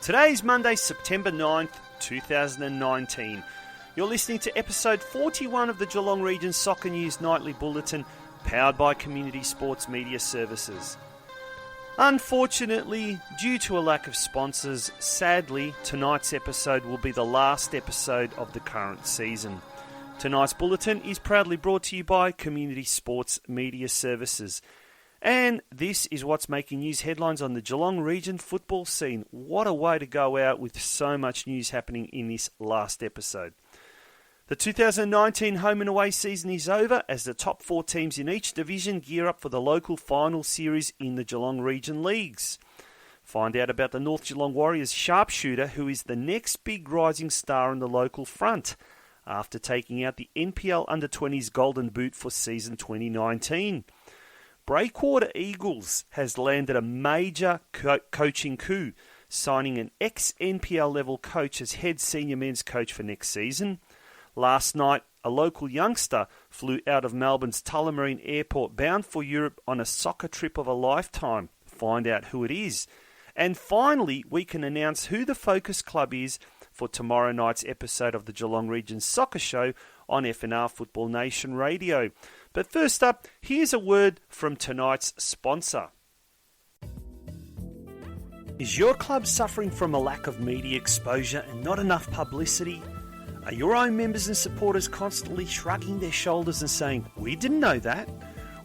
Today is Monday, September 9th, 2019. You're listening to episode 41 of the Geelong Region Soccer News Nightly Bulletin, powered by Community Sports Media Services. Unfortunately, due to a lack of sponsors, sadly, tonight's episode will be the last episode of the current season. Tonight's bulletin is proudly brought to you by Community Sports Media Services. And this is what's making news headlines on the Geelong Region football scene. What a way to go out with so much news happening in this last episode. The 2019 home and away season is over as the top 4 teams in each division gear up for the local final series in the Geelong Region Leagues. Find out about the North Geelong Warriors sharpshooter, who is the next big rising star in the local front after taking out the NPL U20s Golden Boot for season 2019. BREAKWATER Eagles has landed a major coaching coup, signing an ex-NPL level coach as head senior men's coach for next season. Last night, a local youngster flew out of Melbourne's Tullamarine airport bound for Europe on a soccer trip of a lifetime. Find out who it is. And finally, we can announce who the focus club is for tomorrow night's episode of the Geelong Region Soccer Show on FNR Football Nation Radio. But first up, here's a word from tonight's sponsor. Is your club suffering from a lack of media exposure and not enough publicity? Are your own members and supporters constantly shrugging their shoulders and saying, "We didn't know that"?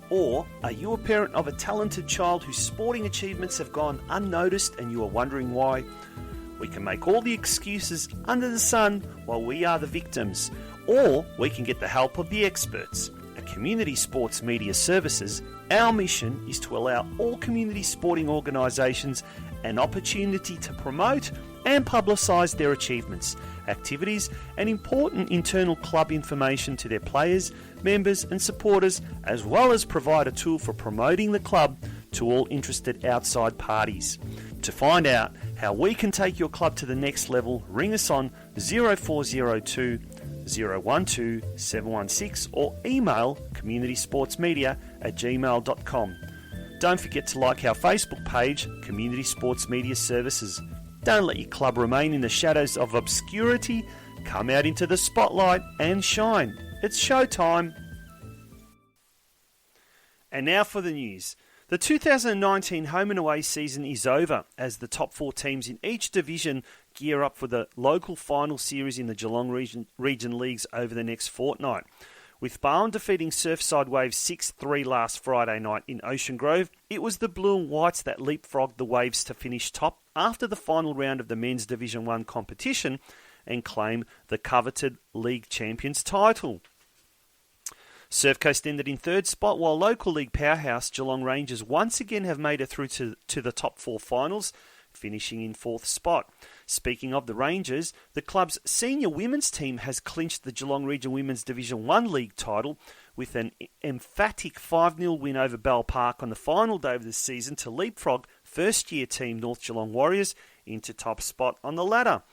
Or are you a parent of a talented child whose sporting achievements have gone unnoticed and you are wondering why? We can make all the excuses under the sun while we are the victims. Or we can get the help of the experts. At Community Sports Media Services, our mission is to allow all community sporting organisations an opportunity to promote and publicise their achievements, activities and important internal club information to their players, members and supporters, as well as provide a tool for promoting the club to all interested outside parties. To find out how we can take your club to the next level, ring us on 0402 012 716 or email communitysportsmedia@gmail.com. Don't forget to like our Facebook page, Community Sports Media Services. Don't let your club remain in the shadows of obscurity. Come out into the spotlight and shine. It's showtime. And now for the news. The 2019 home and away season is over as the top 4 teams in each division gear up for the local final series in the Geelong Region Leagues over the next fortnight. With Barwon defeating Surfside Waves 6-3 last Friday night in Ocean Grove, it was the Blue and Whites that leapfrogged the Waves to finish top after the final round of the Men's Division 1 competition and claim the coveted League Champions title. Surf Coast ended in 3rd spot, while local league powerhouse Geelong Rangers once again have made it through to the top 4 finals, finishing in 4th spot. Speaking of the Rangers, the club's senior women's team has clinched the Geelong Region Women's Division 1 League title with an emphatic 5-0 win over Bell Park on the final day of the season to leapfrog first-year team North Geelong Warriors into top spot on the ladder.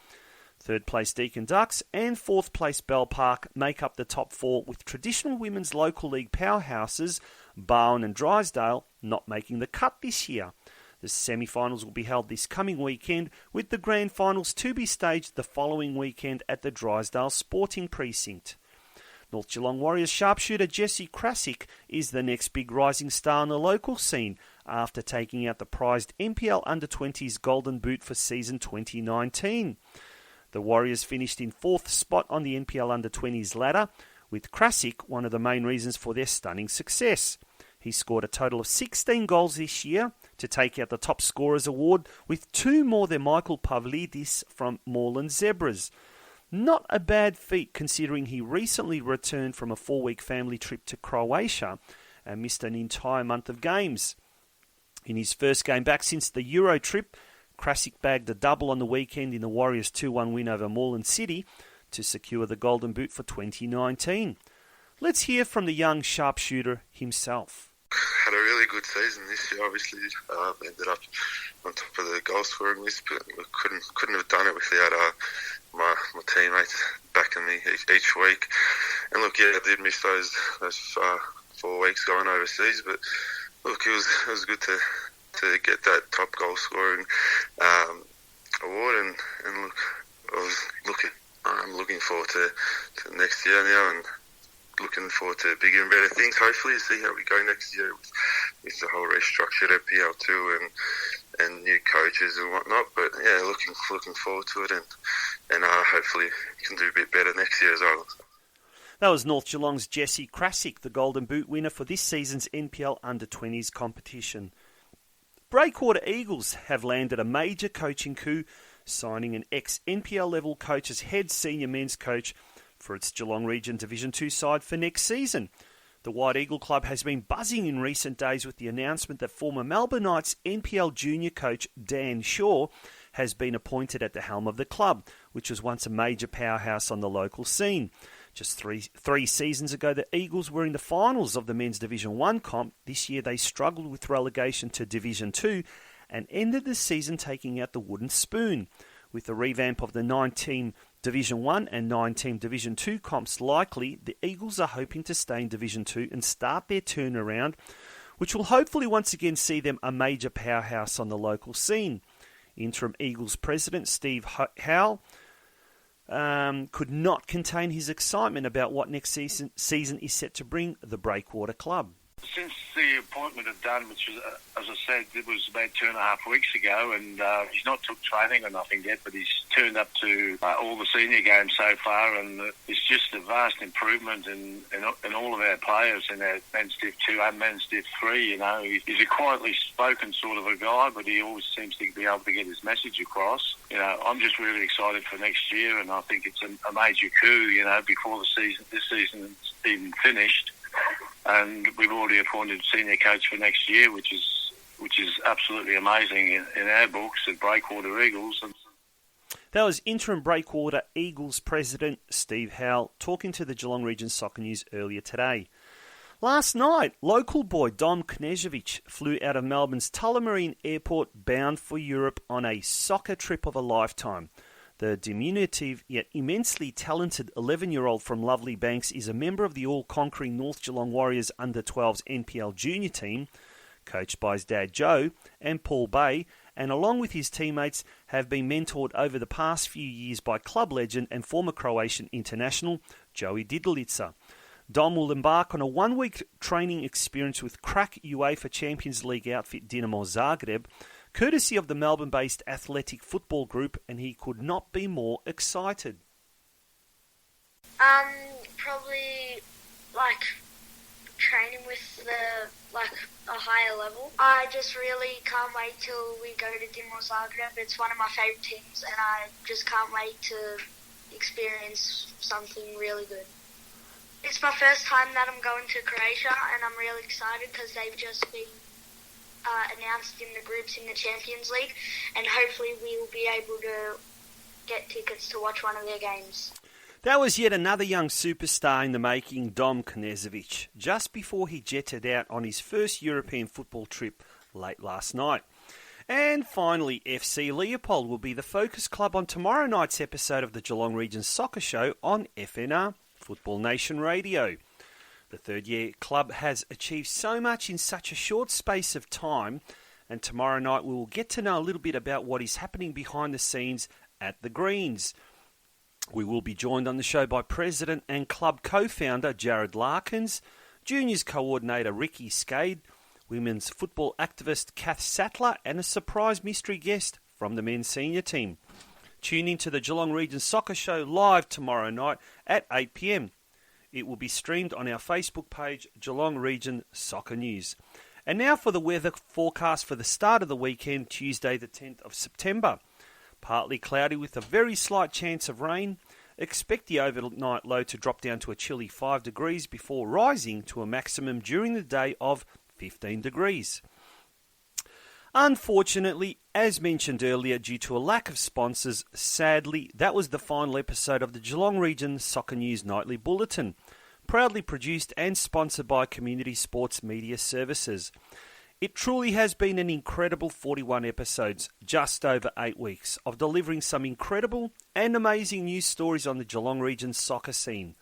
3rd place Deakin Ducks and 4th place Bell Park make up the top 4, with traditional women's local league powerhouses Barwon and Drysdale not making the cut this year. The semi-finals will be held this coming weekend, with the grand finals to be staged the following weekend at the Drysdale Sporting Precinct. North Geelong Warriors sharpshooter Jesse Krasick is the next big rising star on the local scene after taking out the prized NPL U20s Golden Boot for season 2019. The Warriors finished in 4th spot on the NPL U20s ladder, with Krasick one of the main reasons for their stunning success. He scored a total of 16 goals this year to take out the top scorers award, with 2 more than Michael Pavlidis from Moreland Zebras. Not a bad feat considering he recently returned from a 4-week family trip to Croatia and missed an entire month of games. In his first game back since the Euro trip, Krasick bagged a double on the weekend in the Warriors' 2-1 win over Moreland City to secure the Golden Boot for 2019. Let's hear from the young sharpshooter himself. Had a really good season this year. Obviously, ended up on top of the goal scoring list, but we couldn't have done it without my teammates backing me each week. And look, yeah, I did miss those 4 weeks going overseas, but look, it was good to get that top goal scoring award, and look, I'm looking forward to next year now, and looking forward to bigger and better things. Hopefully, see how we go next year with the whole restructured NPL too, and new coaches and whatnot. But yeah, looking forward to it, and hopefully we can do a bit better next year as well. That was North Geelong's Jesse Krasick, the Golden Boot winner for this season's NPL Under-20s competition. Breakwater Eagles have landed a major coaching coup, signing an ex-NPL level coach as head senior men's coach for its Geelong Region Division 2 side for next season. The White Eagle Club has been buzzing in recent days with the announcement that former Melbourne Knights NPL junior coach Dan Shaw has been appointed at the helm of the club, which was once a major powerhouse on the local scene. Just three seasons ago, the Eagles were in the finals of the men's Division 1 comp. This year they struggled with relegation to Division 2 and ended the season taking out the wooden spoon. With the revamp of the 9-team Division 1 and 9-team Division 2 comps likely, the Eagles are hoping to stay in Division 2 and start their turnaround, which will hopefully once again see them a major powerhouse on the local scene. Interim Eagles president Steve Howell could not contain his excitement about what next season is set to bring the Breakwater club. Since the appointment of Dunn, which was, as I said, it was about 2.5 weeks ago, and he's not took training or nothing yet, but he's turned up to all the senior games so far, and it's just a vast improvement in all of our players in our men's Div 2 and men's Div 3. You know, he's a quietly spoken sort of a guy, but he always seems to be able to get his message across. You know, I'm just really excited for next year, and I think it's a major coup, you know, before this season is even finished. And we've already appointed senior coach for next year, which is absolutely amazing in our books at Breakwater Eagles. That was interim Breakwater Eagles president Steve Howell talking to the Geelong Region Soccer News earlier today. Last night, local boy Dom Knežević flew out of Melbourne's Tullamarine airport bound for Europe on a soccer trip of a lifetime. The diminutive yet immensely talented 11-year-old from Lovely Banks is a member of the all-conquering North Geelong Warriors under-12s NPL junior team, coached by his dad Joe and Paul Bay, and along with his teammates have been mentored over the past few years by club legend and former Croatian international Joey Didelica. Dom will embark on a one-week training experience with crack UEFA Champions League outfit Dinamo Zagreb, courtesy of the Melbourne-based athletic football group, and he could not be more excited. Probably training with a higher level. I just really can't wait till we go to Dinamo Zagreb. It's one of my favourite teams, and I just can't wait to experience something really good. It's my first time that I'm going to Croatia, and I'm really excited because they've just been announced in the groups in the Champions League, and hopefully we will be able to get tickets to watch one of their games. That was yet another young superstar in the making, Dom Knežević, just before he jetted out on his first European football trip late last night. And finally, FC Leopold will be the focus club on tomorrow night's episode of the Geelong Region Soccer Show on FNR Football Nation Radio. The third-year club has achieved so much in such a short space of time, and tomorrow night we will get to know a little bit about what is happening behind the scenes at the Greens. We will be joined on the show by President and club co-founder Jared Larkins, Juniors coordinator Ricky Skade, women's football activist Kath Sattler, and a surprise mystery guest from the men's senior team. Tune in to the Geelong Region Soccer Show live tomorrow night at 8 p.m. It will be streamed on our Facebook page, Geelong Region Soccer News. And now for the weather forecast for the start of the weekend, Tuesday the 10th of September. Partly cloudy with a very slight chance of rain. Expect the overnight low to drop down to a chilly 5 degrees before rising to a maximum during the day of 15 degrees. Unfortunately, as mentioned earlier, due to a lack of sponsors, sadly, that was the final episode of the Geelong Region Soccer News Nightly Bulletin, proudly produced and sponsored by Community Sports Media Services. It truly has been an incredible 41 episodes, just over 8 weeks, of delivering some incredible and amazing news stories on the Geelong Region soccer scene.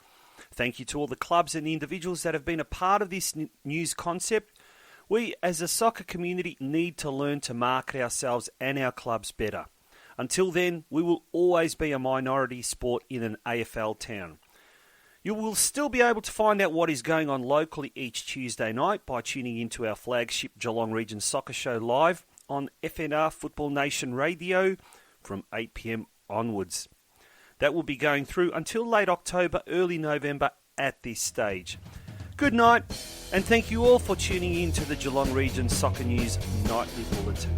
Thank you to all the clubs and individuals that have been a part of this news concept. We, as a soccer community, need to learn to market ourselves and our clubs better. Until then, we will always be a minority sport in an AFL town. You will still be able to find out what is going on locally each Tuesday night by tuning into our flagship Geelong Region Soccer Show live on FNR Football Nation Radio from 8 p.m. onwards. That will be going through until late October, early November at this stage. Good night, and thank you all for tuning in to the Geelong Region Soccer News Nightly Bulletin.